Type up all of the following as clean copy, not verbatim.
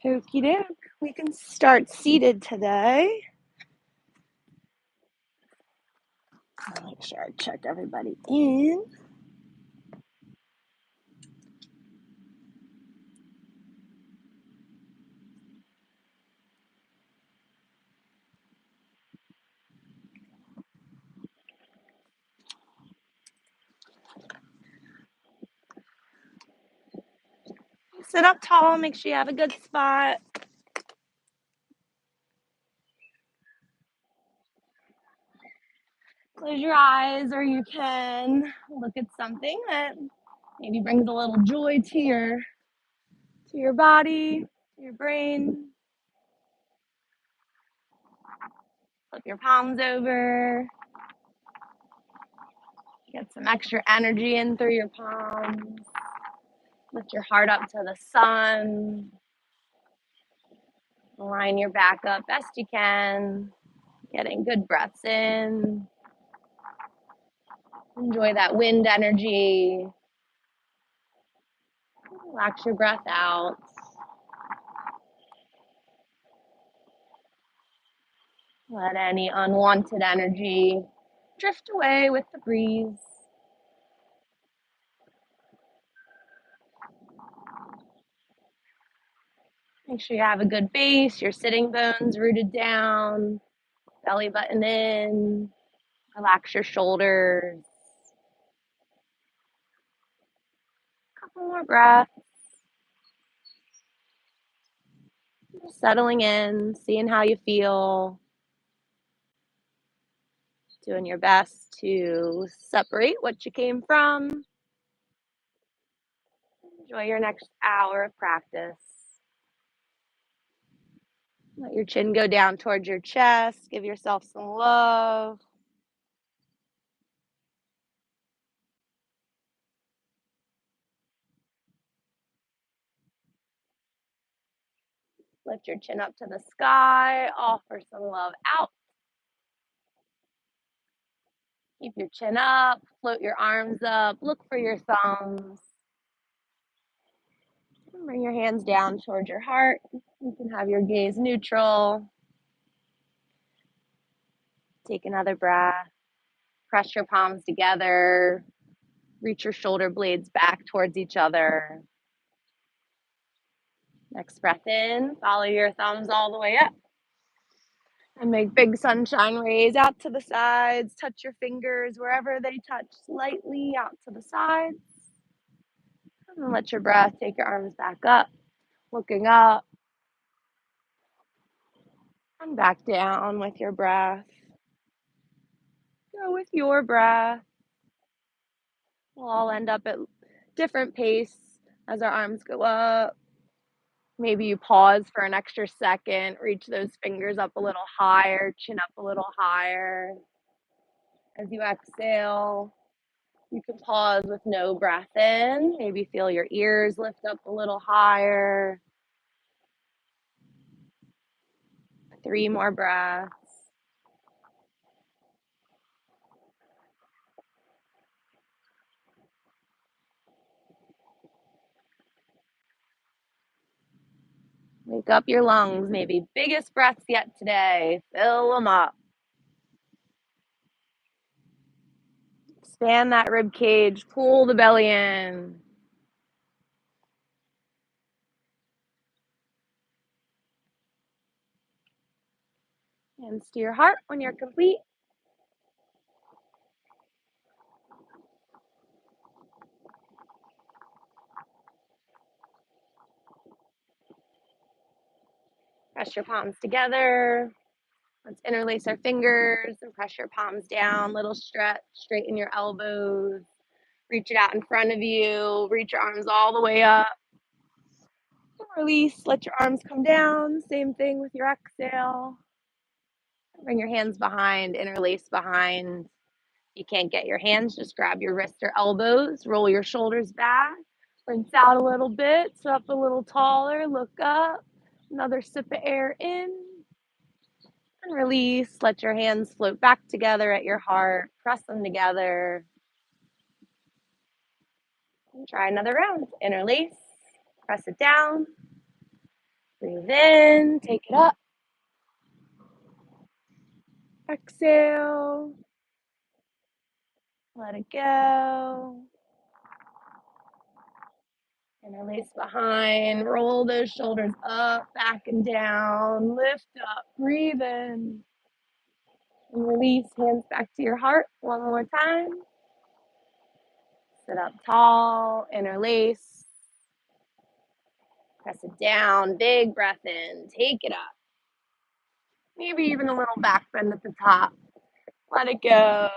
Okie doke. We can start seated today. I'll make sure I check everybody in. Sit up tall, make sure you have a good spot. Close your eyes, or you can look at something that maybe brings a little joy to your body, to your brain. Flip your palms over. Get some extra energy in through your palms. Lift your heart up to the sun. Line your back up best you can. Getting good breaths in. Enjoy that wind energy. Relax your breath out. Let any unwanted energy drift away with the breeze. Make sure you have a good base, your sitting bones rooted down, belly button in. Relax your shoulders. Couple more breaths. Just settling in, seeing how you feel. Doing your best to separate what you came from. Enjoy your next hour of practice. Let your chin go down towards your chest. Give yourself some love. Lift your chin up to the sky. Offer some love out. Keep your chin up. Float your arms up. Look for your thumbs. And bring your hands down towards your heart. You can have your gaze neutral. Take another breath. Press your palms together. Reach your shoulder blades back towards each other. Next breath in. Follow your thumbs all the way up. And make big sunshine rays out to the sides. Touch your fingers wherever they touch slightly out to the sides. And then let your breath take your arms back up, looking up. And back down with your breath. Go with your breath. We'll all end up at different pace as our arms go up. Maybe you pause for an extra second, reach those fingers up a little higher, chin up a little higher. As you exhale, you can pause with no breath in. Maybe feel your ears lift up a little higher. 3 more breaths. Wake up your lungs, maybe biggest breaths yet today. Fill them up. Expand that rib cage, pull the belly in. Hands to your heart when you're complete. Press your palms together. Let's interlace our fingers and press your palms down. Little stretch, straighten your elbows. Reach it out in front of you. Reach your arms all the way up. Release, let your arms come down. Same thing with your exhale. Bring your hands behind, interlace behind. If you can't get your hands, just grab your wrists or elbows. Roll your shoulders back. Rinse out a little bit. Sit up a little taller. Look up. Another sip of air in. And release. Let your hands float back together at your heart. Press them together. And try another round. Interlace. Press it down. Breathe in, take it up. Exhale. Let it go. And release behind. Roll those shoulders up, back and down. Lift up. Breathe in. And release. Hands back to your heart. One more time. Sit up tall. Interlace. Press it down. Big breath in. Take it up. Maybe even a little back bend at the top. Let it go.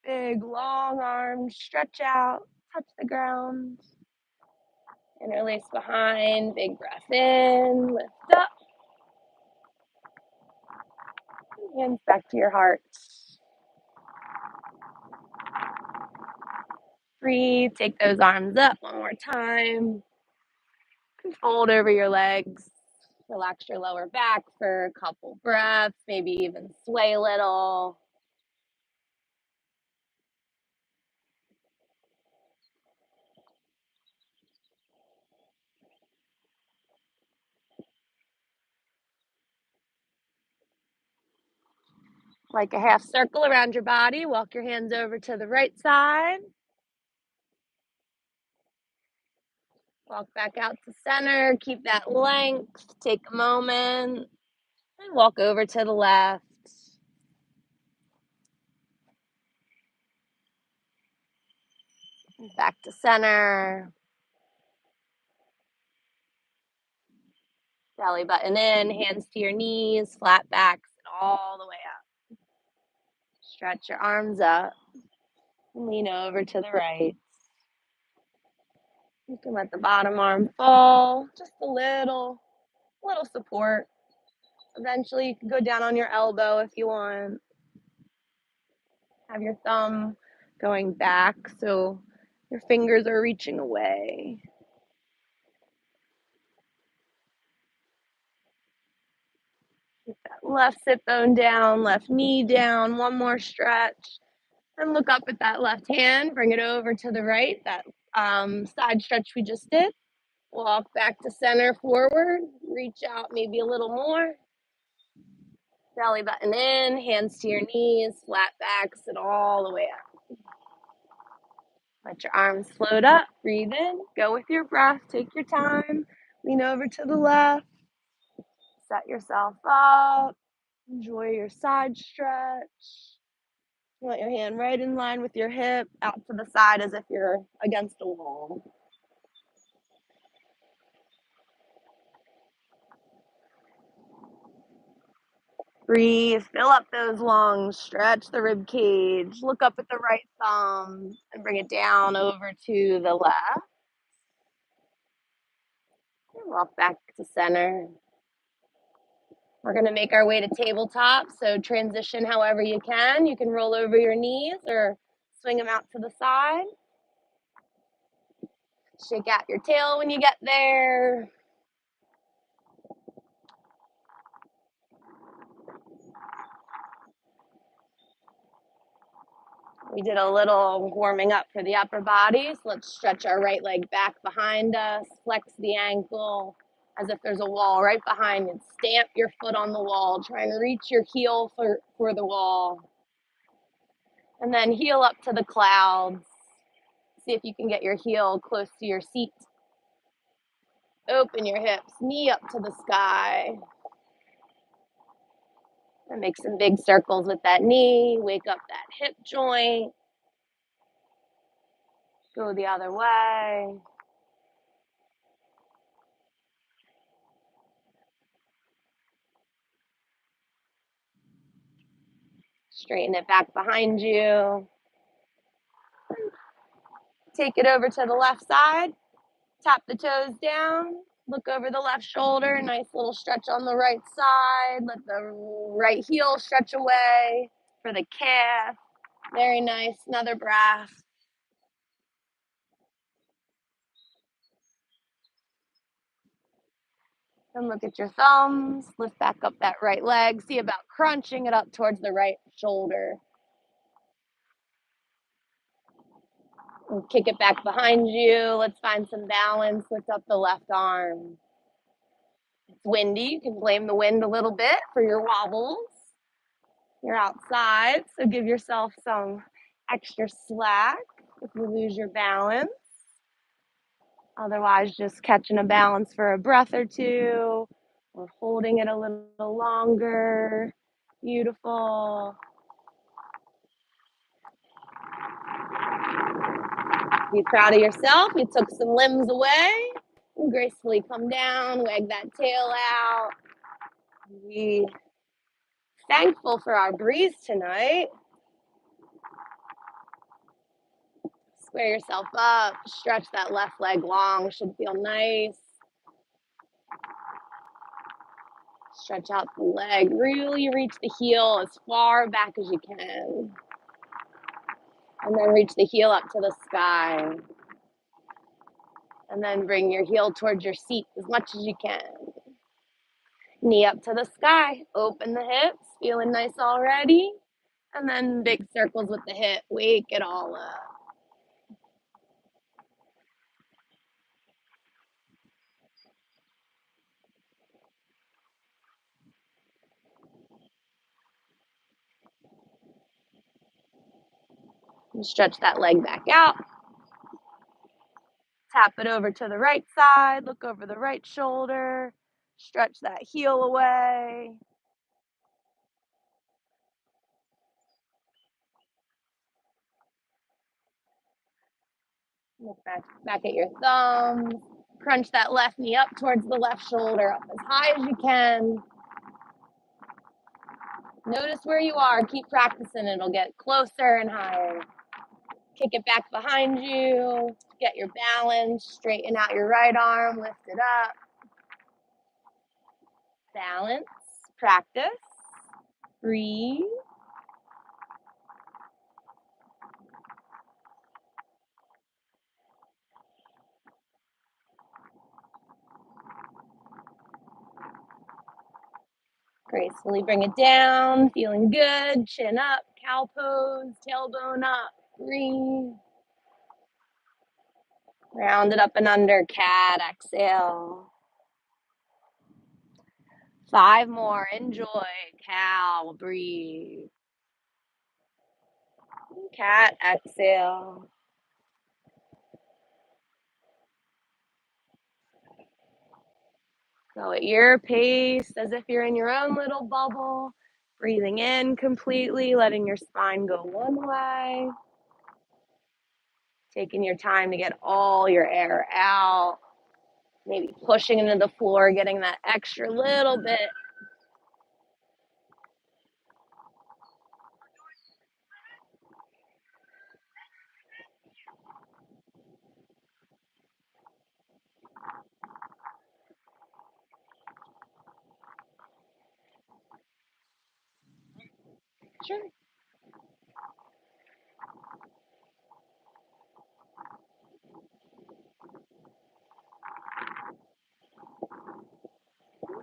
Big long arms. Stretch out. Touch the ground. Interlace behind. Big breath in. Lift up. Hands back to your heart. Breathe. Take those arms up one more time. Fold over your legs. Relax your lower back for a couple breaths. Maybe even sway a little. Like a half circle around your body. Walk your hands over to the right side. Walk back out to center. Keep that length. Take a moment. And walk over to the left. Back to center. Belly button in. Hands to your knees. Flat back. Sit all the way up. Stretch your arms up. Lean over to the right. You can let the bottom arm fall. Just a little support. Eventually, you can go down on your elbow if you want. Have your thumb going back so your fingers are reaching away. Keep that left sit bone down, left knee down. One more stretch. And look up at that left hand. Bring it over to the right, that side stretch we just did. Walk back to center forward. Reach out maybe a little more. Belly button in, hands to your knees, flat back, sit all the way up. Let your arms float up, breathe in, go with your breath, take your time, lean over to the left, set yourself up, enjoy your side stretch. You want your hand right in line with your hip, out to the side as if you're against a wall. Breathe, fill up those lungs, stretch the rib cage, look up at the right thumb, and bring it down over to the left. Walk back to center. We're going to make our way to tabletop, so transition however you can. You can roll over your knees or swing them out to the side. Shake out your tail when you get there. We did a little warming up for the upper body, so let's stretch our right leg back behind us, flex the ankle as if there's a wall right behind you. Stamp your foot on the wall, trying to reach your heel for the wall. And then heel up to the clouds. See if you can get your heel close to your seat. Open your hips, knee up to the sky. And make some big circles with that knee. Wake up that hip joint. Go the other way. Straighten it back behind you. Take it over to the left side. Tap the toes down. Look over the left shoulder. Nice little stretch on the right side. Let the right heel stretch away for the calf. Very nice. Another breath. And look at your thumbs. Lift back up that right leg. See about crunching it up towards the right shoulder. And kick it back behind you. Let's find some balance. Lift up the left arm. it's windy, you can blame the wind a little bit for your wobbles. You're outside, so give yourself some extra slack if you lose your balance. Otherwise, just catching a balance for a breath or two, or holding it a little longer. Beautiful. Be proud of yourself. You took some limbs away. And gracefully come down, wag that tail out. Be thankful for our breeze tonight. Square yourself up. Stretch that left leg long. Should feel nice. Stretch out the leg. Really reach the heel as far back as you can. And then reach the heel up to the sky. And then bring your heel towards your seat as much as you can. Knee up to the sky. Open the hips. Feeling nice already. And then big circles with the hip. Wake it all up. And stretch that leg back out. Tap it over to the right side. Look over the right shoulder. Stretch that heel away. Look back at your thumbs. Crunch that left knee up towards the left shoulder, up as high as you can. Notice where you are. Keep practicing. It'll get closer and higher. Kick it back behind you. Get your balance. Straighten out your right arm. Lift it up. Balance. Practice. Breathe. Gracefully bring it down. Feeling good. Chin up. Cow pose. Tailbone up. Breathe. Round it up and under. Cat. Exhale. 5 more. Enjoy. Cow. Breathe. Cat. Exhale. Go at your pace as if you're in your own little bubble. Breathing in completely, letting your spine go one way. Taking your time to get all your air out. Maybe pushing into the floor, getting that extra little bit. Sure.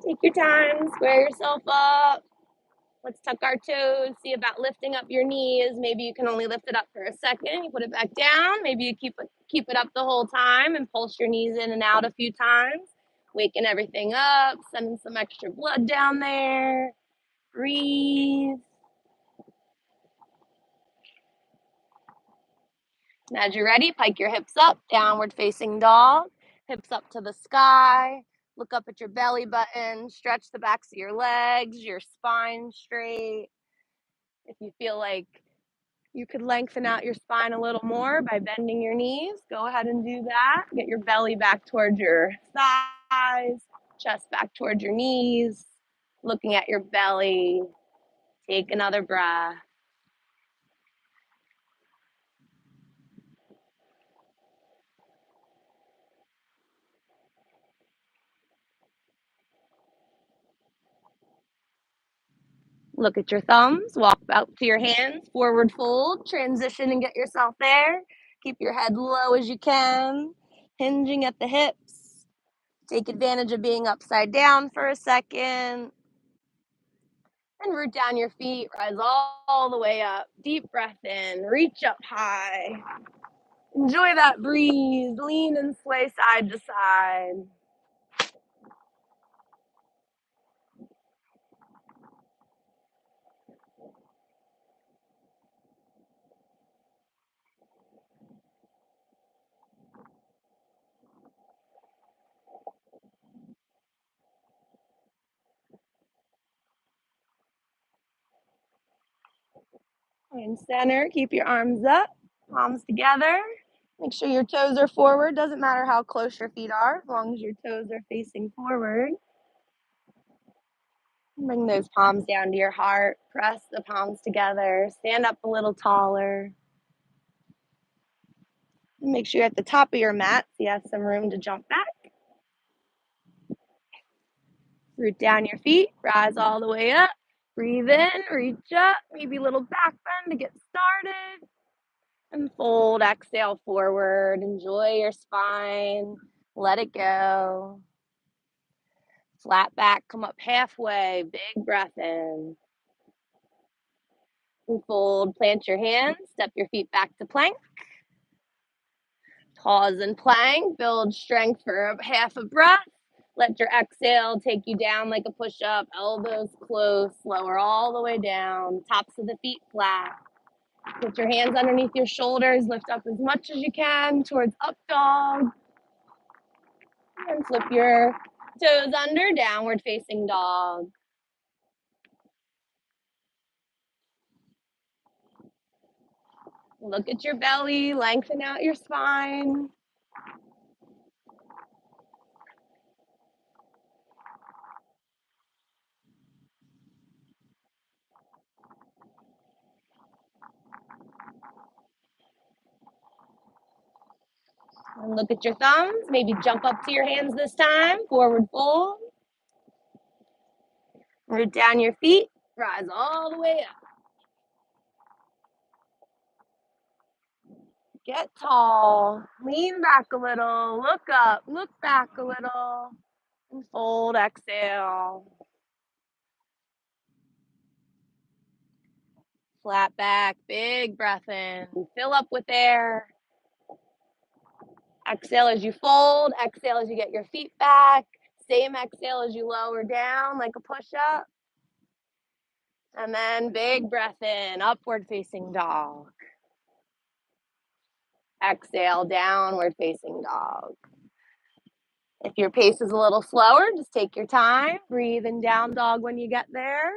Take your time, square yourself up. Let's tuck our toes. See about lifting up your knees. Maybe you can only lift it up for a second. You put it back down. Maybe you keep it up the whole time and pulse your knees in and out a few times. Waking everything up, sending some extra blood down there. Breathe. And as you're ready, pike your hips up, downward facing dog. Hips up to the sky. Look up at your belly button. Stretch the backs of your legs, your spine straight. If you feel like you could lengthen out your spine a little more by bending your knees, go ahead and do that. Get your belly back towards your thighs, chest back towards your knees, looking at your belly. Take another breath. Look at your thumbs, walk out to your hands, forward fold, transition and get yourself there. Keep your head low as you can, hinging at the hips. Take advantage of being upside down for a second. And root down your feet, rise all the way up. Deep breath in, reach up high. Enjoy that breeze, lean and sway side to side. In center, keep your arms up, palms together. Make sure your toes are forward. Doesn't matter how close your feet are, as long as your toes are facing forward. Bring those palms down to your heart. Press the palms together. Stand up a little taller. Make sure you're at the top of your mat so you have some room to jump back. Root down your feet. Rise all the way up. Breathe in, reach up. Maybe a little back bend to get started. And fold, exhale forward. Enjoy your spine. Let it go. Flat back, come up halfway. Big breath in. And fold, plant your hands. Step your feet back to plank. Pause and plank. Build strength for half a breath. Let your exhale take you down like a push-up. Elbows close. Lower all the way down. Tops of the feet flat. Put your hands underneath your shoulders. Lift up as much as you can towards up dog. And flip your toes under, downward facing dog. Look at your belly, lengthen out your spine. And look at your thumbs. Maybe jump up to your hands this time. Forward fold. Root down your feet. Rise all the way up. Get tall. Lean back a little. Look up. Look back a little. And fold. Exhale. Flat back. Big breath in. Fill up with air. Exhale as you fold. Exhale as you get your feet back. Same exhale as you lower down like a push-up. And then big breath in, upward facing dog. Exhale, downward facing dog. If your pace is a little slower, just take your time. Breathe in down dog when you get there.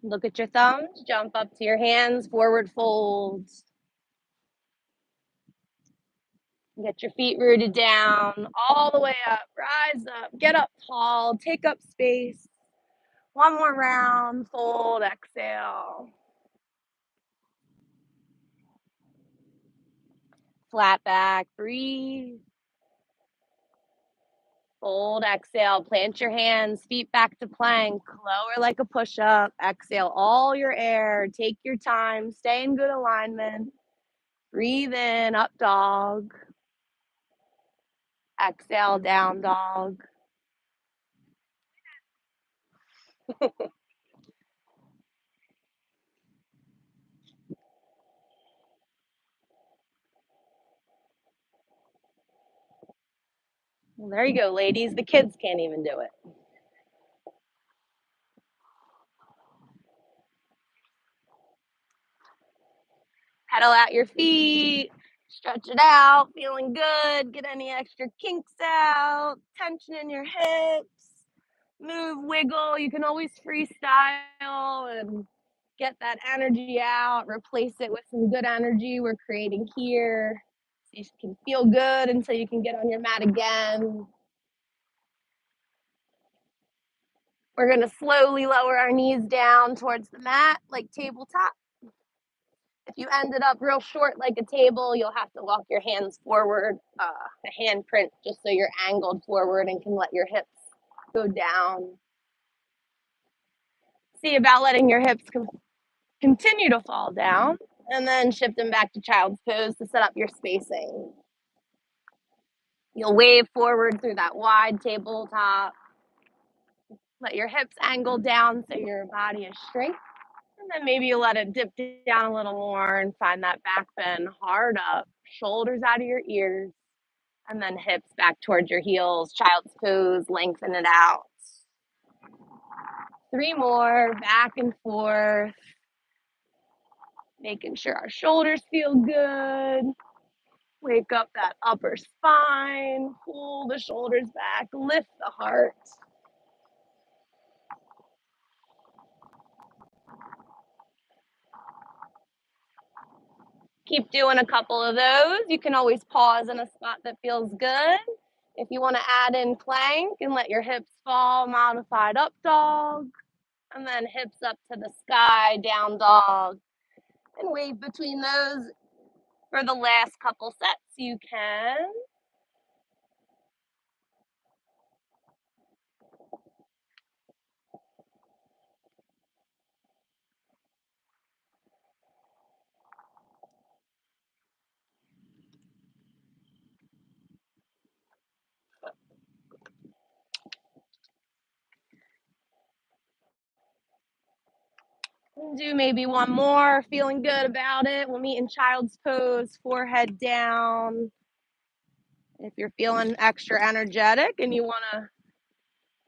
Look at your thumbs, jump up to your hands, forward folds. Get your feet rooted down, all the way up, rise up, get up tall, take up space. One more round, fold, exhale. Flat back, breathe. Fold, exhale, plant your hands, feet back to plank, lower like a push-up. Exhale all your air, take your time, stay in good alignment. Breathe in, up dog. Exhale, down dog. Well, there you go, ladies. The kids can't even do it. Pedal out your feet, stretch it out, feeling good. Get any extra kinks out, tension in your hips. Move, wiggle. You can always freestyle and get that energy out, replace it with some good energy we're creating here. So you can feel good until you can get on your mat again. We're going to slowly lower our knees down towards the mat like tabletop. If you ended up real short like a table, you'll have to walk your hands forward, a hand print, just so you're angled forward and can let your hips go down. See about letting your hips continue to fall down, and then shift them back to child's pose to set up your spacing. You'll wave forward through that wide tabletop. Let your hips angle down so your body is straight. And then maybe you let it dip down a little more and find that back bend hard up, shoulders out of your ears. And then hips back towards your heels, child's pose, lengthen it out. 3 more, back and forth. Making sure our shoulders feel good. Wake up that upper spine, pull the shoulders back, lift the heart. Keep doing a couple of those. You can always pause in a spot that feels good. If you want to add in plank and let your hips fall, modified up dog. And then hips up to the sky, down dog. And wave between those for the last couple sets you can. Do maybe one more, feeling good about it. We'll meet in child's pose, forehead down. If you're feeling extra energetic and you want to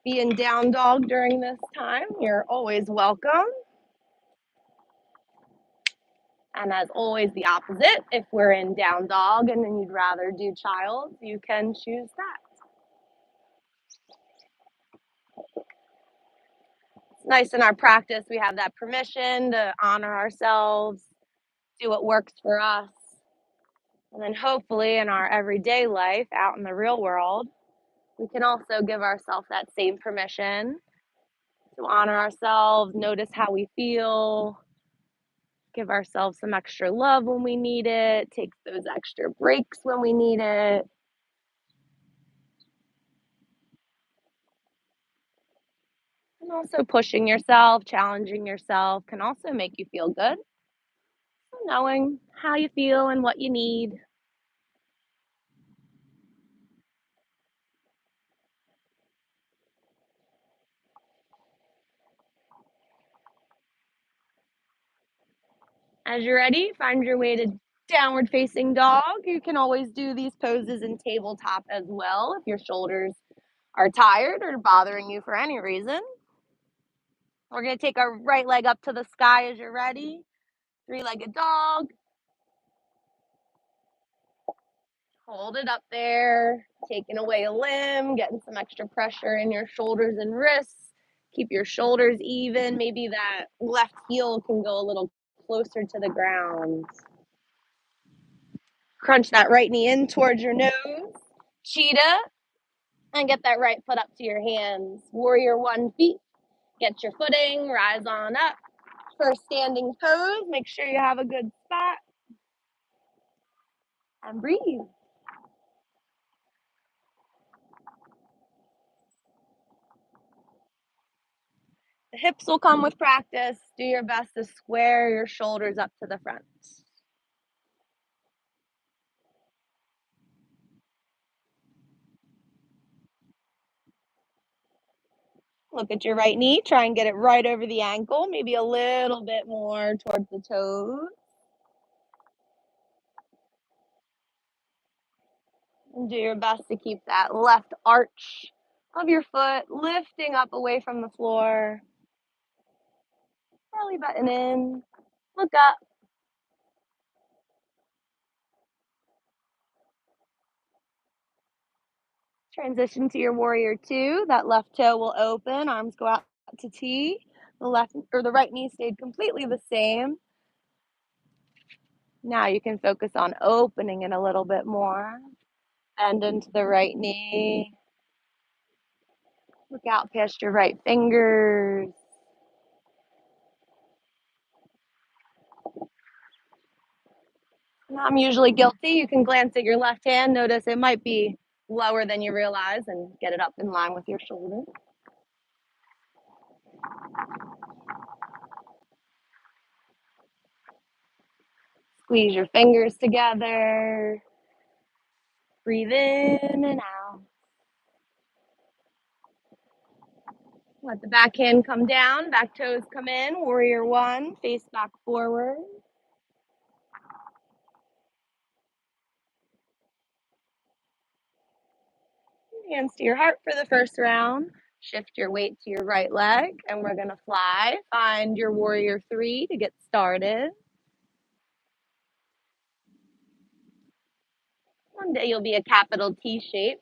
be in down dog during this time, you're always welcome. And as always, the opposite. If we're in down dog and then you'd rather do child, you can choose that. It's nice in our practice, we have that permission to honor ourselves, do what works for us. And then hopefully in our everyday life, out in the real world, we can also give ourselves that same permission to honor ourselves, notice how we feel, give ourselves some extra love when we need it, take those extra breaks when we need it. And also pushing yourself, challenging yourself can also make you feel good. So knowing how you feel and what you need. As you're ready, find your way to downward facing dog. You can always do these poses in tabletop as well if your shoulders are tired or bothering you for any reason. We're going to take our right leg up to the sky as you're ready. Three-legged dog. Hold it up there, taking away a limb, getting some extra pressure in your shoulders and wrists. Keep your shoulders even. Maybe that left heel can go a little closer to the ground. Crunch that right knee in towards your nose. Cheetah. And get that right foot up to your hands. Warrior 1 feet. Get your footing, rise on up. For standing pose, make sure you have a good spot. And breathe. The hips will come with practice. Do your best to square your shoulders up to the front. Look at your right knee. Try and get it right over the ankle, maybe a little bit more towards the toes. And do your best to keep that left arch of your foot lifting up away from the floor. Belly button in. Look up. Transition to your warrior 2. That left toe will open. Arms go out to T. The left or the right knee stayed completely the same. Now you can focus on opening it a little bit more. Bend into the right knee. Look out past your right fingers. I'm usually guilty. You can glance at your left hand. Notice it might be lower than you realize and get it up in line with your shoulder. Squeeze your fingers together. Breathe in and out. Let the back hand come down, back toes come in, warrior 1, face back forward. Hands to your heart for the first round. Shift your weight to your right leg, and we're going to fly. Find your warrior three to get started. One day you'll be a capital T shape,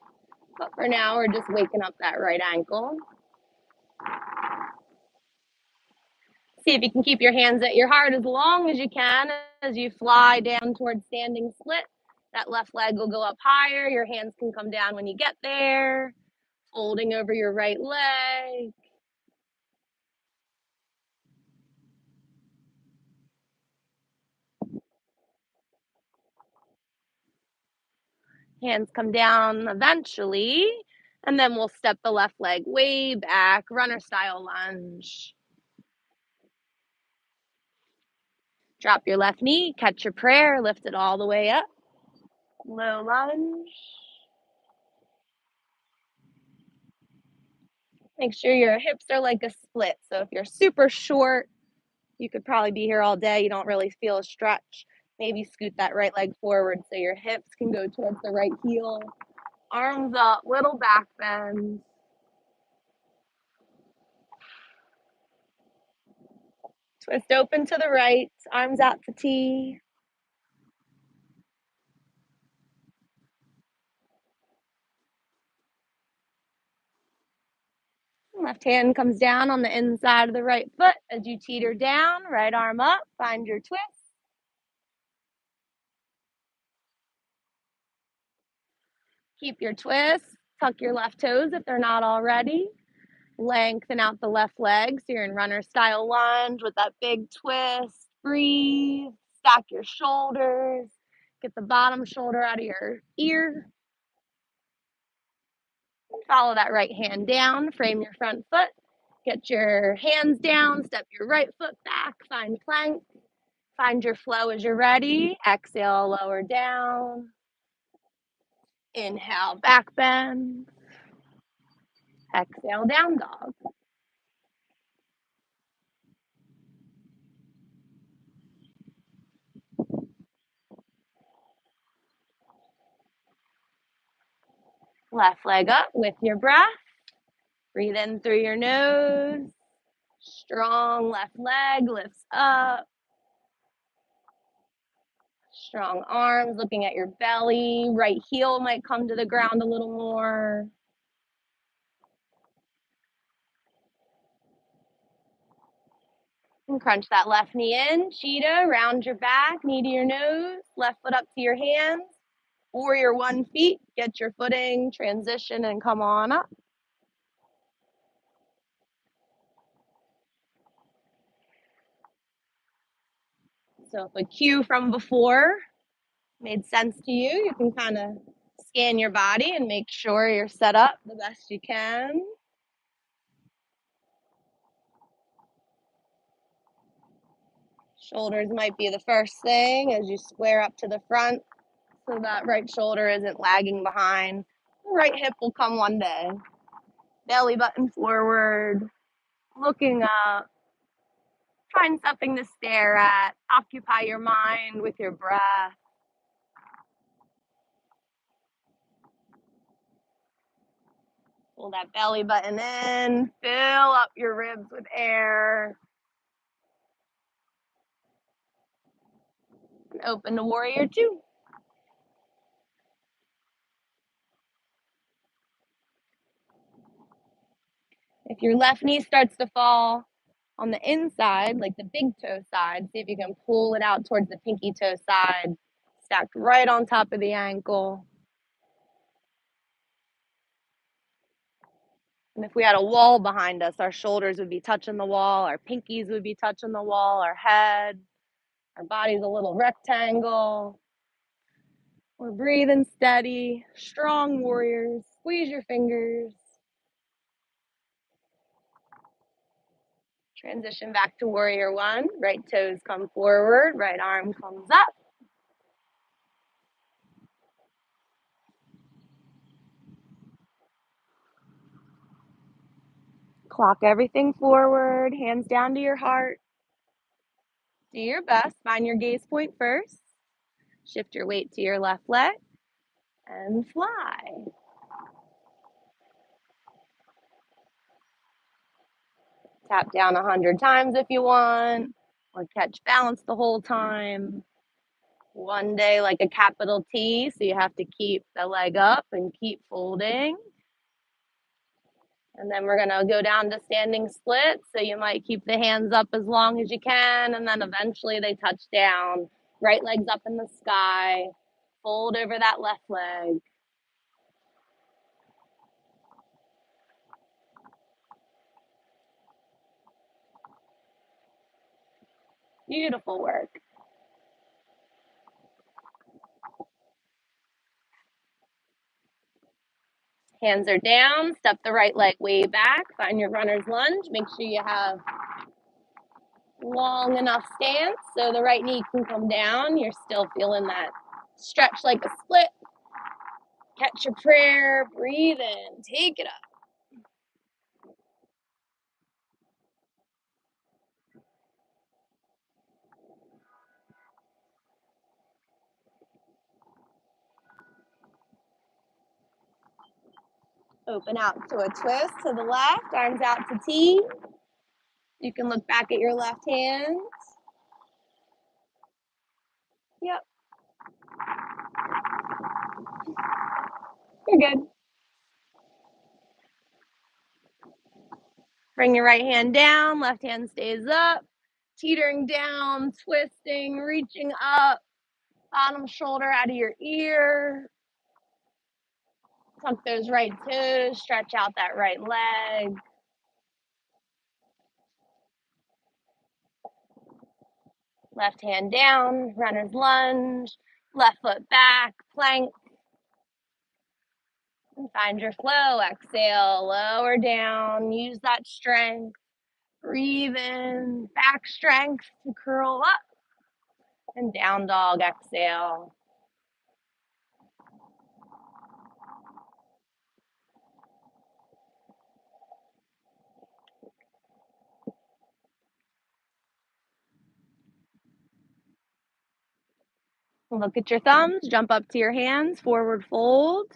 but for now we're just waking up that right ankle. See if you can keep your hands at your heart as long as you can as you fly down towards standing split. That left leg will go up higher. Your hands can come down when you get there. Folding over your right leg. Hands come down eventually. And then we'll step the left leg way back, runner style lunge. Drop your left knee, catch your prayer, lift it all the way up. Low lunge. Make sure your hips are like a split. So if you're super short, you could probably be here all day. You don't really feel a stretch. Maybe scoot that right leg forward so your hips can go towards the right heel. Arms up, little back bend. Twist open to the right, arms out to T. Left hand comes down on the inside of the right foot as you teeter down, right arm up, find your twist. Keep your twist, tuck your left toes if they're not already. Lengthen out the left leg so you're in runner style lunge with that big twist. Breathe, stack your shoulders, get the bottom shoulder out of your ear. Follow that right hand down, frame your front foot. Get your hands down, step your right foot back, find plank. Find your flow as you're ready. Exhale, lower down. Inhale, back bend. Exhale, down dog. Left leg up with your breath. Breathe in through your nose. Strong left leg lifts up. Strong arms looking at your belly. Right heel might come to the ground a little more. And crunch that left knee in. Cheetah, round your back, knee to your nose. Left foot up to your hands. Warrior one feet, get your footing, transition, and come on up. So if a cue from before made sense to you, you can kind of scan your body and make sure you're set up the best you can. Shoulders might be the first thing as you square up to the front so that right shoulder isn't lagging behind. Right hip will come one day. Belly button forward, looking up. Find something to stare at. Occupy your mind with your breath. Pull that belly button in. Fill up your ribs with air. And open to warrior two. If your left knee starts to fall on the inside, like the big toe side, see if you can pull it out towards the pinky toe side, stacked right on top of the ankle. And if we had a wall behind us, our shoulders would be touching the wall, our pinkies would be touching the wall, our head, our body's a little rectangle. We're breathing steady, strong warriors. Squeeze your fingers. Transition back to warrior one. Right toes come forward, right arm comes up. Clock everything forward, hands down to your heart. Do your best, find your gaze point first. Shift your weight to your left leg and fly. Tap down 100 times if you want, or catch balance the whole time. One day like a capital T, so you have to keep the leg up and keep folding. And then we're gonna go down to standing split, so you might keep the hands up as long as you can, and then eventually they touch down. Right leg's up in the sky, fold over that left leg. Beautiful work. Hands are down, step the right leg way back, find your runner's lunge. Make sure you have long enough stance so the right knee can come down. You're still feeling that stretch like a split. Catch your prayer, breathe in, take it up. Open out to a twist to the left, arms out to T. You can look back at your left hand. Yep. You're good. Bring your right hand down, left hand stays up. Teetering down, twisting, reaching up. Bottom shoulder out of your ear. Tuck those right toes, stretch out that right leg. Left hand down, runner's lunge, left foot back, plank. And find your flow. Exhale, lower down, use that strength. Breathe in, back strength to curl up. And down dog, exhale. Look at your thumbs, jump up to your hands, forward fold.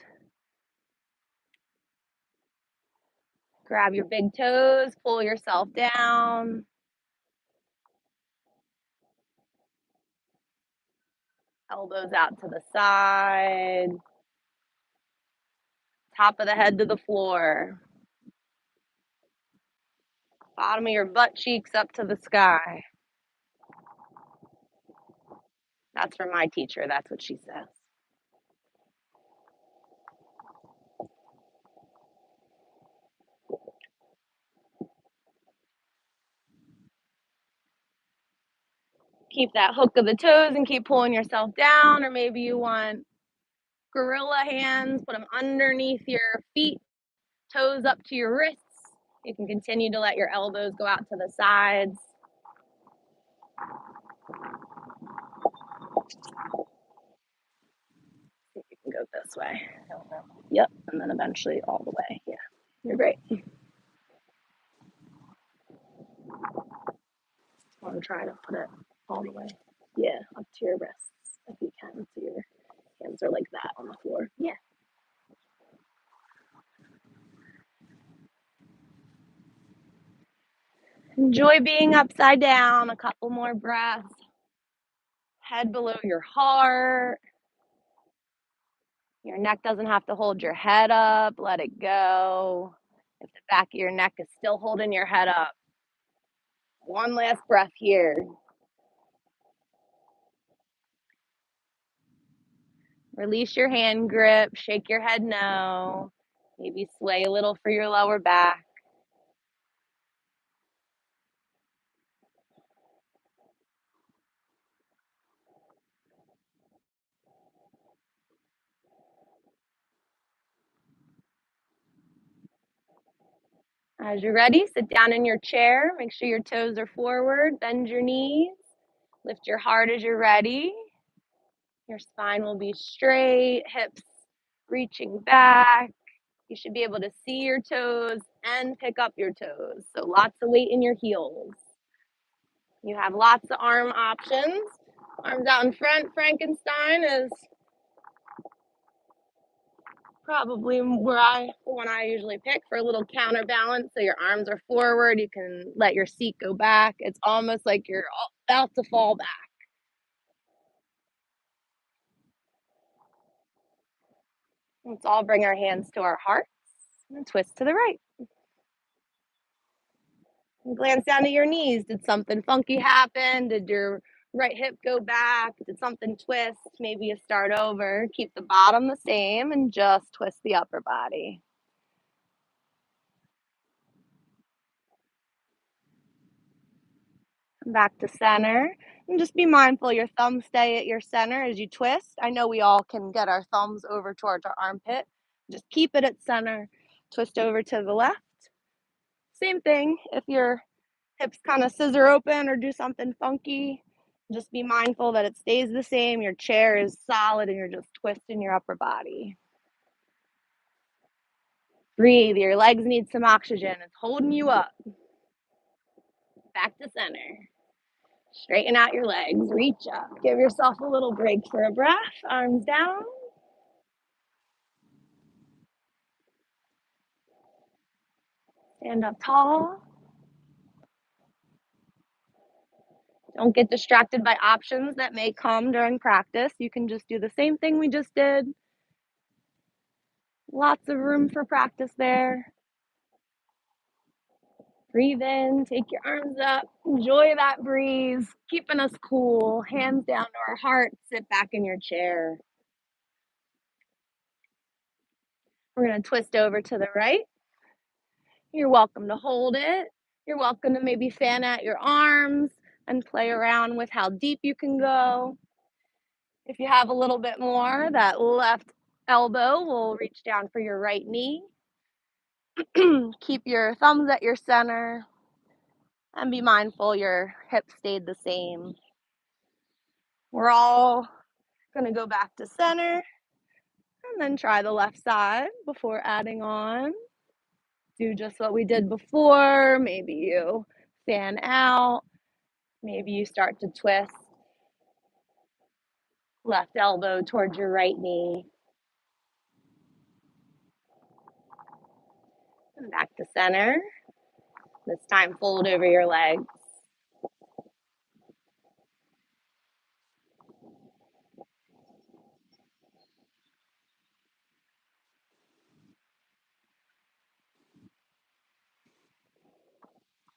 Grab your big toes, pull yourself down. Elbows out to the side. Top of the head to the floor. Bottom of your butt cheeks up to the sky. That's from my teacher, that's what she says. Keep that hook of the toes and keep pulling yourself down, or maybe you want gorilla hands, put them underneath your feet, toes up to your wrists. You can continue to let your elbows go out to the sides. See if you can go this way. Yep, and then eventually all the way. Yeah, you're great. I'm trying to put it all the way. Yeah, up to your wrists if you can, so your hands are like that on the floor. Yeah. Enjoy being upside down. A couple more breaths. Head below your heart. Your neck doesn't have to hold your head up. Let it go. If the back of your neck is still holding your head up. One last breath here. Release your hand grip. Shake your head no. Maybe sway a little for your lower back. As you're ready, sit down in your chair. Make sure your toes are forward. Bend your knees. Lift your heart as you're ready. Your spine will be straight, hips reaching back. You should be able to see your toes and pick up your toes. So lots of weight in your heels. You have lots of arm options. Arms out in front. Frankenstein is Probably the one I usually pick for a little counterbalance. So your arms are forward. You can let your seat go back. It's almost like you're about to fall back. Let's all bring our hands to our hearts and twist to the right. And glance down to your knees. Did something funky happen? Did your right hip go back? Did something twist? Maybe you start over. Keep the bottom the same and just twist the upper body. Come back to center. And just be mindful your thumbs stay at your center as you twist. I know we all can get our thumbs over towards our armpit. Just keep it at center. Twist over to the left. Same thing. If your hips kind of scissor open or do something funky, just be mindful that it stays the same. Your chair is solid and you're just twisting your upper body. Breathe. Your legs need some oxygen. It's holding you up. Back to center. Straighten out your legs. Reach up. Give yourself a little break for a breath. Arms down. Stand up tall. Don't get distracted by options that may come during practice. You can just do the same thing we just did. Lots of room for practice there. Breathe in, take your arms up, enjoy that breeze, keeping us cool. Hands down to our heart, sit back in your chair. We're going to twist over to the right. You're welcome to hold it. You're welcome to maybe fan out your arms and play around with how deep you can go. If you have a little bit more, that left elbow will reach down for your right knee. Keep your thumbs at your center and be mindful your hips stayed the same. We're all going to go back to center and then try the left side before adding on. Do just what we did before. Maybe you fan out. Maybe you start to twist left elbow towards your right knee. And back to center. This time fold over your legs.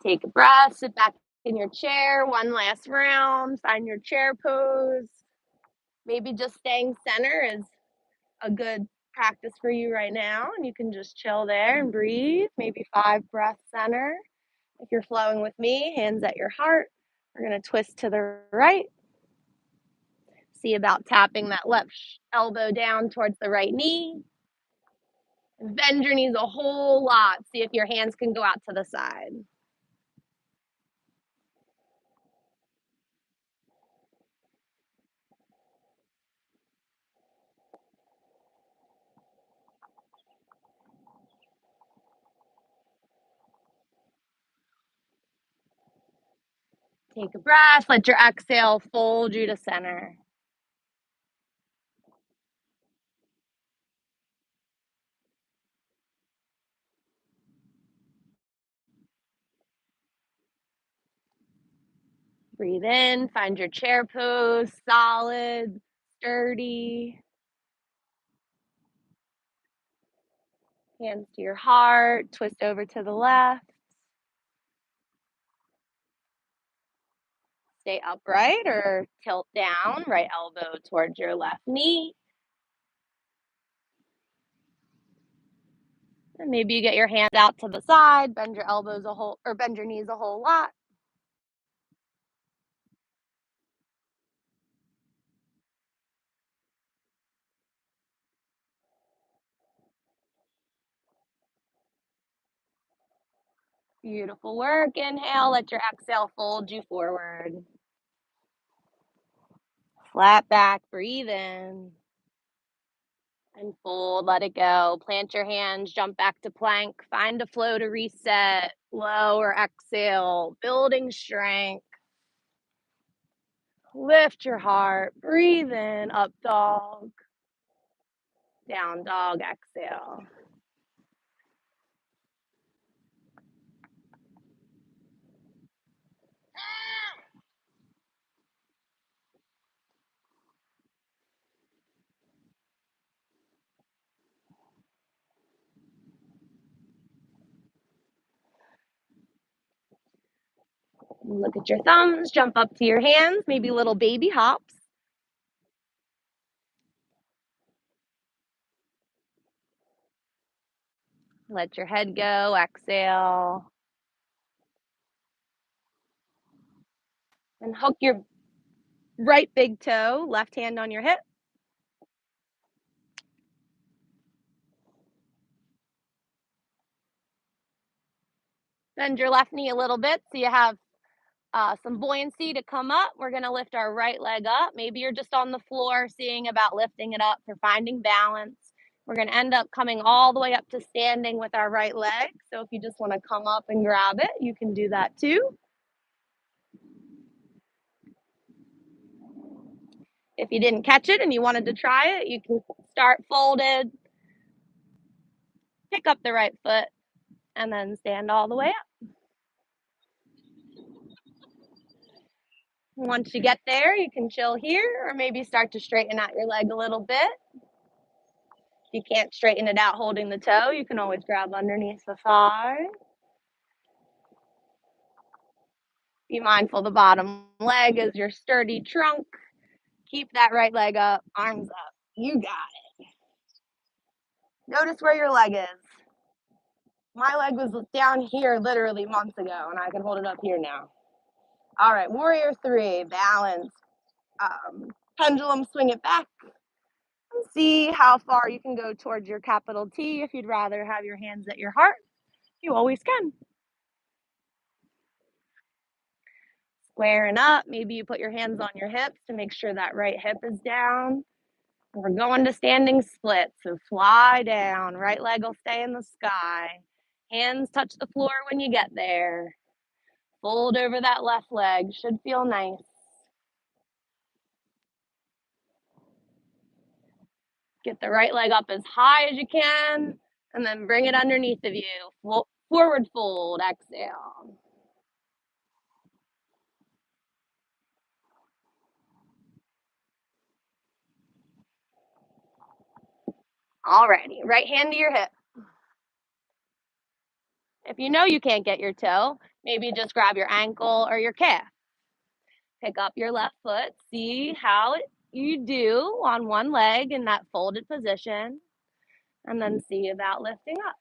Take a breath, sit back in your chair, one last round, find your chair pose. Maybe just staying center is a good practice for you right now, and you can just chill there and breathe. Maybe 5 breaths center. If you're flowing with me, hands at your heart. We're going to twist to the right. See about tapping that left elbow down towards the right knee. Bend your knees a whole lot. See if your hands can go out to the side. Take a breath. Let your exhale fold you to center. Breathe in. Find your chair pose. Solid, sturdy. Hands to your heart. Twist over to the left. Stay upright or tilt down. Right elbow towards your left knee. And maybe you get your hands out to the side, bend your elbows a whole or bend your knees a whole lot. Beautiful work. Inhale, let your exhale fold you forward. Flat back, breathe in. And fold, let it go. Plant your hands, jump back to plank. Find a flow to reset. Lower exhale, building strength. Lift your heart. Breathe in, up dog. Down dog, exhale. Look at your thumbs, jump up to your hands, maybe little baby hops. Let your head go, exhale. And hook your right big toe, left hand on your hip. Bend your left knee a little bit so you have some buoyancy to come up. We're going to lift our right leg up. Maybe you're just on the floor seeing about lifting it up for finding balance. We're going to end up coming all the way up to standing with our right leg. So if you just want to come up and grab it, you can do that too. If you didn't catch it and you wanted to try it, you can start folded, pick up the right foot, and then stand all the way up. Once you get there, you can chill here or maybe start to straighten out your leg a little bit. If you can't straighten it out holding the toe, you can always grab underneath the thigh. Be mindful the bottom leg is your sturdy trunk. Keep that right leg up, arms up. You got it. Notice where your leg is. My leg was down here literally months ago, and I can hold it up here now. All right, warrior three, balance. Pendulum, swing it back. And see how far you can go towards your capital T. If you'd rather have your hands at your heart, you always can. Squaring up, maybe you put your hands on your hips to make sure that right hip is down. We're going to standing split, so fly down. Right leg will stay in the sky. Hands touch the floor when you get there. Fold over that left leg, should feel nice. Get the right leg up as high as you can, and then bring it underneath of you. Forward fold, exhale. Alrighty, right hand to your hip. If you know you can't get your toe, maybe just grab your ankle or your calf. Pick up your left foot, see how you do on one leg in that folded position, and then see about lifting up.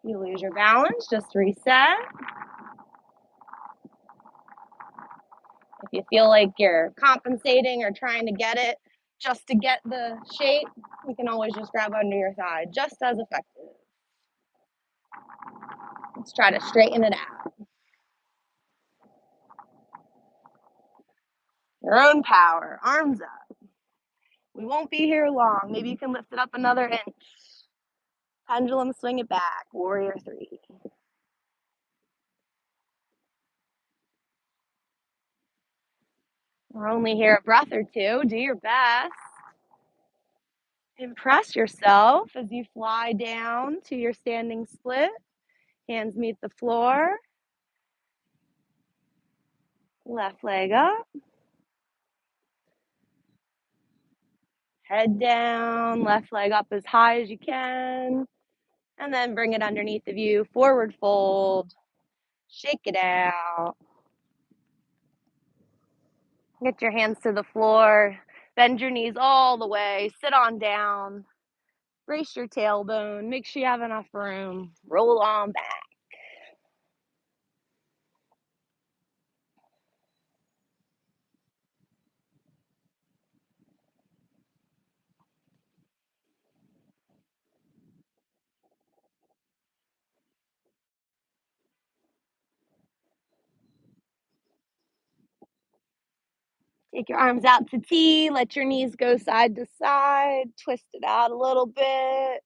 You lose your balance, just reset. If you feel like you're compensating or trying to get it just to get the shape, you can always just grab under your thigh, just as effective. Let's try to straighten it out. Your own power, arms up. We won't be here long. Maybe you can lift it up another inch. Pendulum, swing it back, warrior three. We're only here a breath or two. Do your best. Impress yourself as you fly down to your standing split. Hands meet the floor. Left leg up. Head down. Left leg up as high as you can. And then bring it underneath of you. Forward fold. Shake it out. Get your hands to the floor. Bend your knees all the way. Sit on down. Brace your tailbone. Make sure you have enough room. Roll on back. Take your arms out to T. Let your knees go side to side. Twist it out a little bit.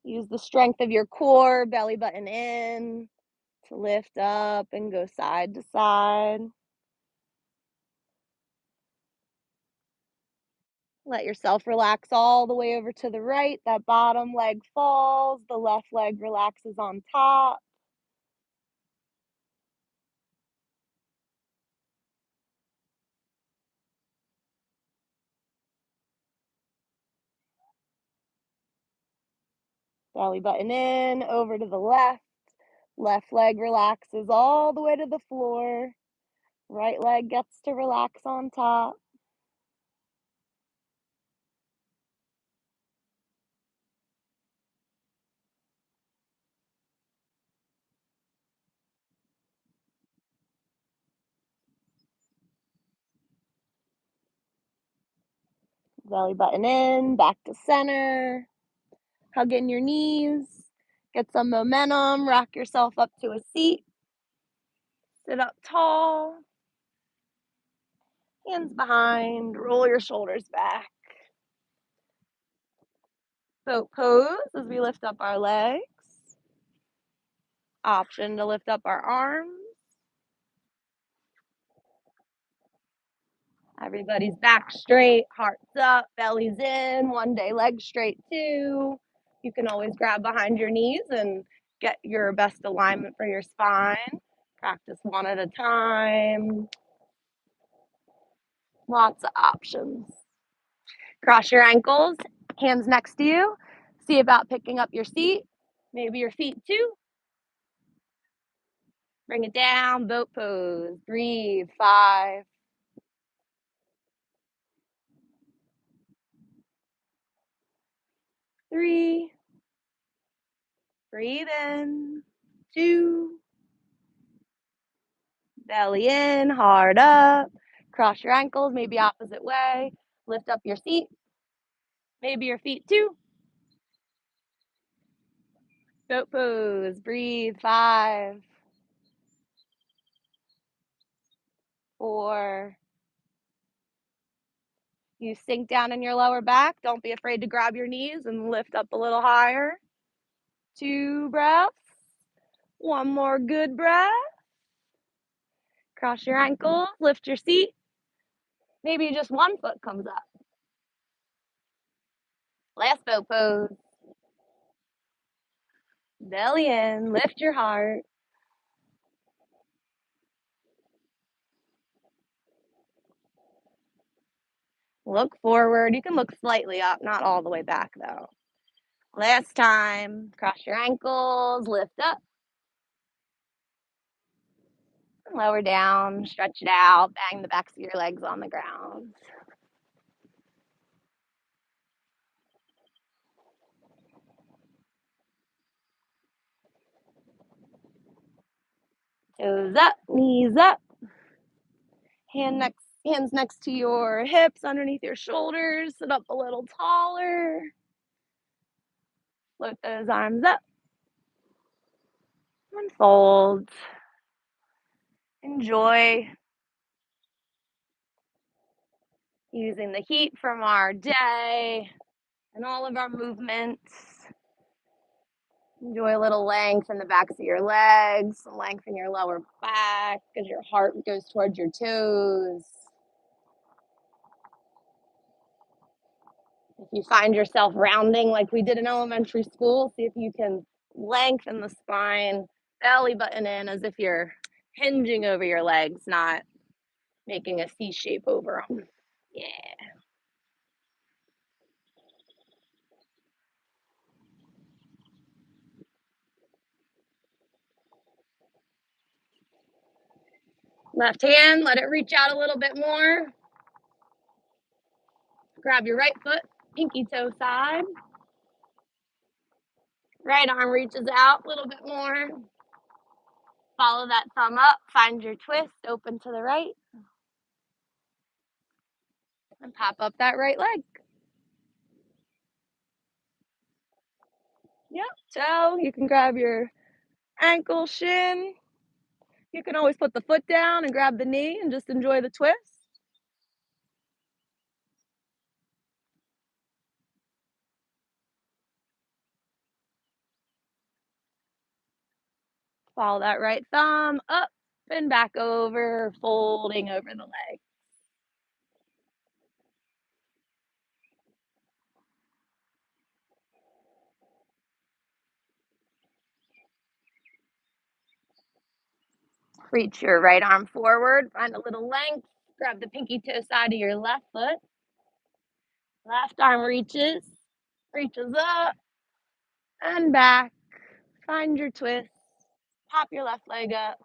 Use the strength of your core, belly button in, to lift up and go side to side. Let yourself relax all the way over to the right. That bottom leg falls, the left leg relaxes on top. Belly button in, over to the left. Left leg relaxes all the way to the floor. Right leg gets to relax on top. Belly button in, back to center. Hug in your knees. Get some momentum. Rock yourself up to a seat. Sit up tall. Hands behind. Roll your shoulders back. Boat pose as we lift up our legs. Option to lift up our arms. Everybody's back straight, hearts up, bellies in. One day legs straight too. You can always grab behind your knees and get your best alignment for your spine. Practice one at a time. Lots of options. Cross your ankles, hands next to you. See about picking up your seat, maybe your feet too. Bring it down, boat pose. Breathe, 5, 3, breathe in, 2, belly in, hard up. Cross your ankles, maybe opposite way. Lift up your seat, maybe your feet too. Boat pose, breathe, 5, 4. You sink down in your lower back. Don't be afraid to grab your knees and lift up a little higher. 2 breaths. One more good breath. Cross your ankles, lift your seat. Maybe just one foot comes up. Last boat pose. Belly in, lift your heart. Look forward. You can look slightly up, not all the way back though. Last time. Cross your ankles, lift up. Lower down, stretch it out, bang the backs of your legs on the ground. Toes up, knees up. Hands next to your hips, underneath your shoulders. Sit up a little taller. Float those arms up. And fold. Enjoy using the heat from our day and all of our movements. Enjoy a little length in the backs of your legs, some length in your lower back as your heart goes towards your toes. If you find yourself rounding like we did in elementary school, see if you can lengthen the spine, belly button in as if you're hinging over your legs, not making a C shape over them. Yeah. Left hand, let it reach out a little bit more. Grab your right foot, pinky toe side. Right arm reaches out a little bit more. Follow that thumb up, find your twist, open to the right. And pop up that right leg. Yep, toe, you can grab your ankle, shin. You can always put the foot down and grab the knee and just enjoy the twist. Follow that right thumb up and back over, folding over the leg. Reach your right arm forward, find a little length, grab the pinky toe side of your left foot. Left arm reaches up and back. Find your twist. Pop your left leg up.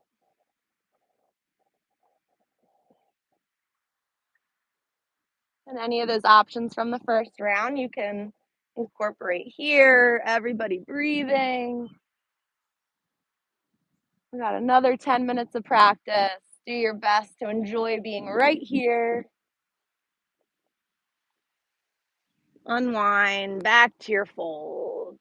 And any of those options from the first round, you can incorporate here. Everybody breathing. We got another 10 minutes of practice. Do your best to enjoy being right here. Unwind back to your folds.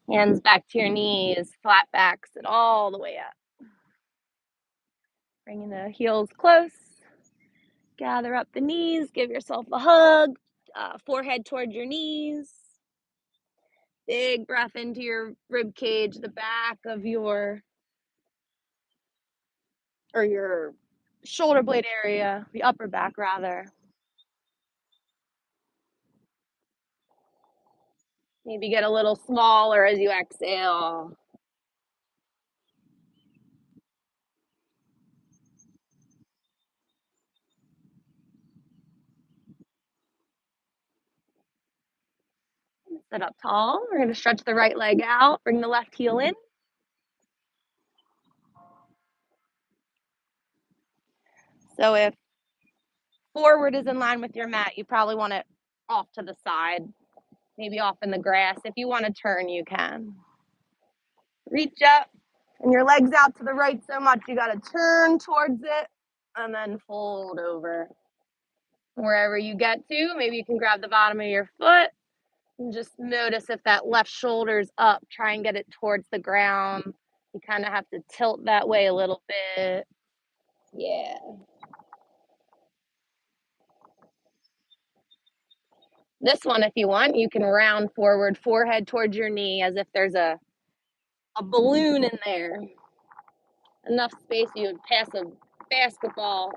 Hands back to your knees, flat back, sit all the way up. Bringing the heels close. Gather up the knees, give yourself a hug, forehead toward your knees. Big breath into your rib cage, the back of your shoulder blade area, the upper back rather. Maybe get a little smaller as you exhale. Sit up tall. We're going to stretch the right leg out, bring the left heel in. So if forward is in line with your mat, you probably want it off to the side, maybe off in the grass. If you want to turn, you can. Reach up, and your legs out to the right so much, you got to turn towards it and then fold over. Wherever you get to, maybe you can grab the bottom of your foot and just notice if that left shoulder's up. Try and get it towards the ground. You kind of have to tilt that way a little bit. Yeah. This one, if you want, you can round forward, forehead towards your knee as if there's a balloon in there. Enough space you would pass a basketball.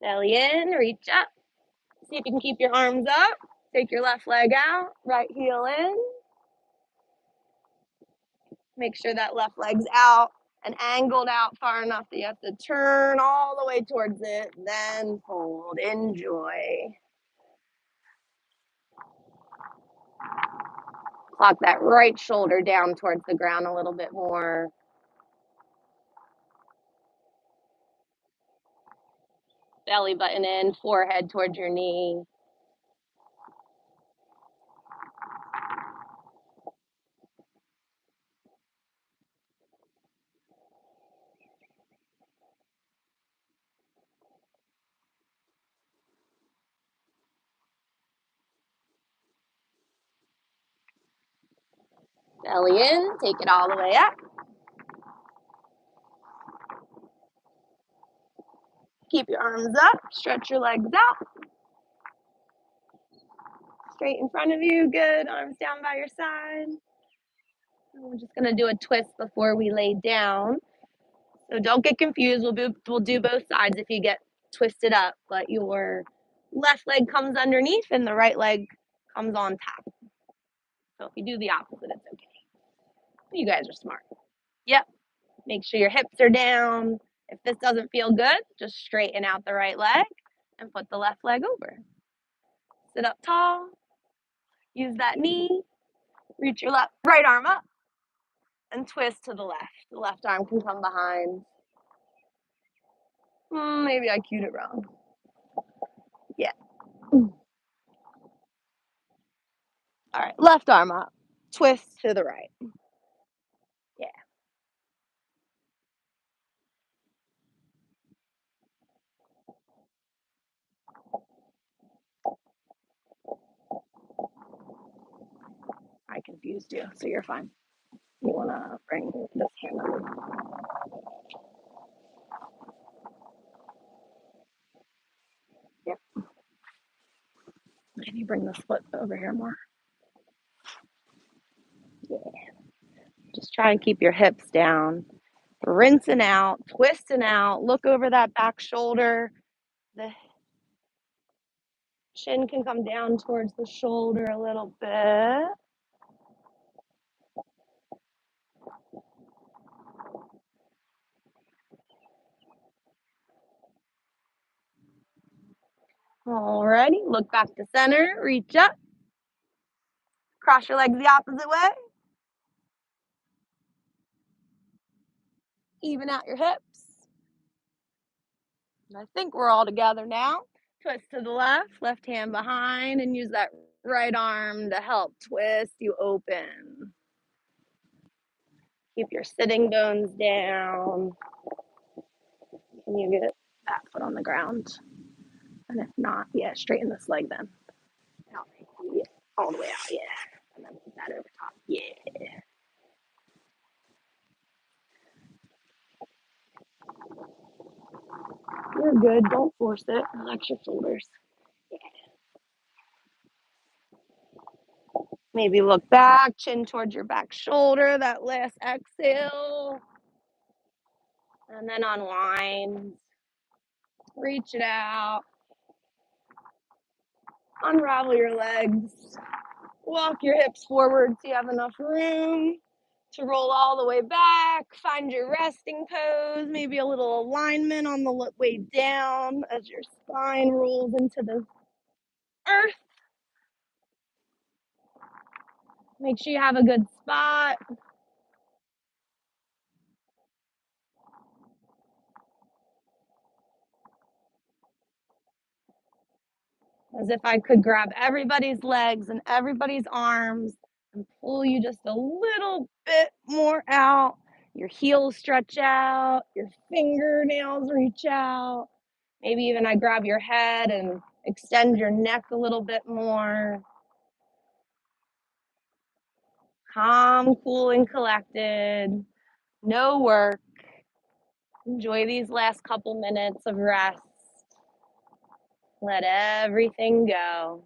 Belly in, reach up. See if you can keep your arms up. Take your left leg out, right heel in. Make sure that left leg's out and angled out far enough that you have to turn all the way towards it, then fold. Enjoy. Clock that right shoulder down towards the ground a little bit more. Belly button in, forehead towards your knee. Belly in, take it all the way up. Keep your arms up, stretch your legs out. Straight in front of you, good. Arms down by your side. And we're just gonna do a twist before we lay down. So don't get confused. We'll do both sides if you get twisted up, but your left leg comes underneath and the right leg comes on top. So if you do the opposite, it's okay. You guys are smart. Yep. Make sure your hips are down. If this doesn't feel good, just straighten out the right leg and put the left leg over. Sit up tall. Use that knee. Reach your right arm up and twist to the left. The left arm can come behind. Maybe I cued it wrong. Yeah. All right, left arm up. Twist to the right. Yeah. I confused you, so you're fine. You want to bring this Yep. Can you bring the foot over here more? Yeah. Just try and keep your hips down. Rinsing out, twisting out. Look over that back shoulder. The chin can come down towards the shoulder a little bit. Alrighty, look back to center, reach up, cross your legs the opposite way, even out your hips. And I think we're all together now. Twist to the left hand behind, and use that right arm to help twist you open. Keep your sitting bones down. Can you get that foot on the ground? And if not, yeah, straighten this leg then. Out. Yeah, all the way out, yeah. And then put that over top. Yeah. You're good. Don't force it. Relax your shoulders. Yeah. Maybe look back, chin towards your back shoulder, that last exhale. And then unwind. Reach it out. Unravel your legs. Walk your hips forward so you have enough room to roll all the way back. Find your resting pose, maybe a little alignment on the way down as your spine rolls into the earth. Make sure you have a good spot. As if I could grab everybody's legs and everybody's arms and pull you just a little bit more out. Your heels stretch out, your fingernails reach out. Maybe even I grab your head and extend your neck a little bit more. Calm, cool, and collected. No work. Enjoy these last couple minutes of rest. Let everything go.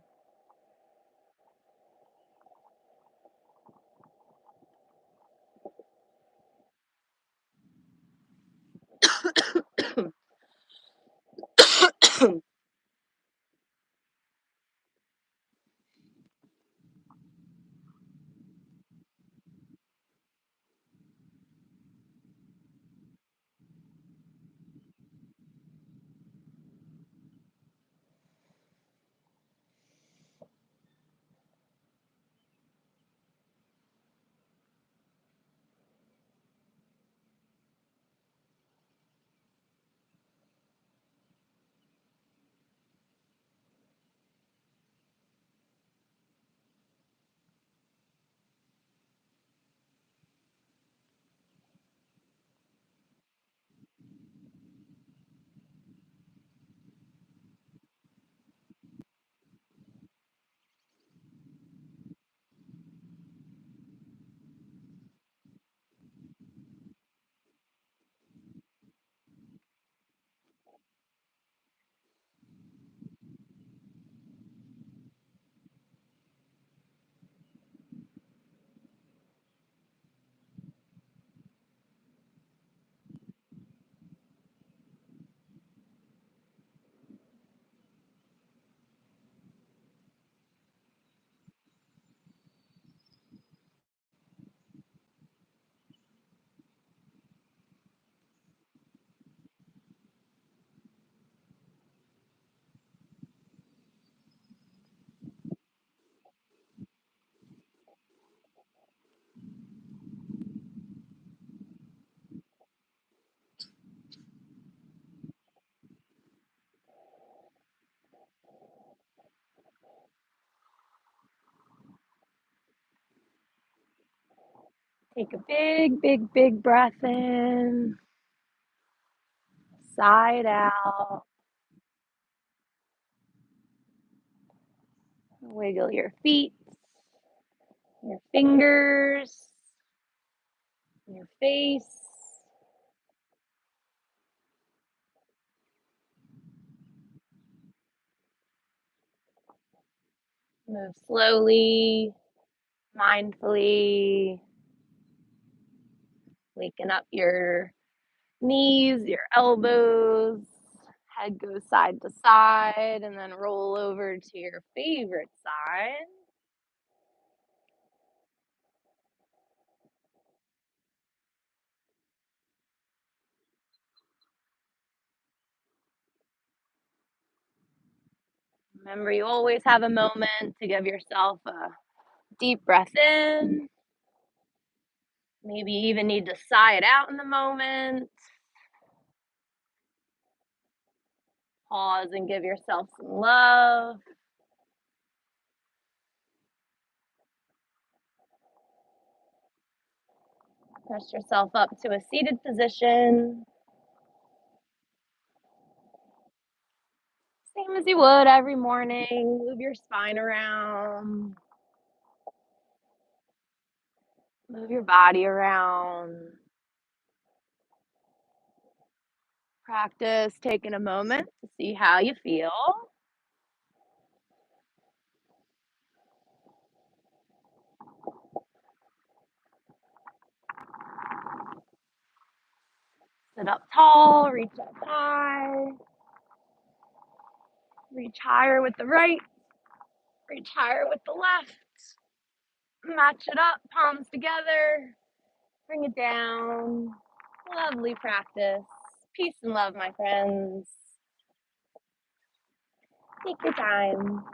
Take a big breath in. Sigh it out. Wiggle your feet, your fingers. your face. Move slowly, mindfully, waking up your knees, your elbows. Head goes side to side and then roll over to your favorite side. Remember, you always have a moment to give yourself a deep breath in. Maybe you even need to sigh it out in the moment. Pause and give yourself some love. Press yourself up to a seated position. Same as you would every morning. Move your spine around. Move your body around. Practice taking a moment to see how you feel. Sit up tall, reach up high. Reach higher with the right, reach higher with the left. Match it up, palms together. Bring it down. Lovely practice. Peace and love, my friends. Take your time.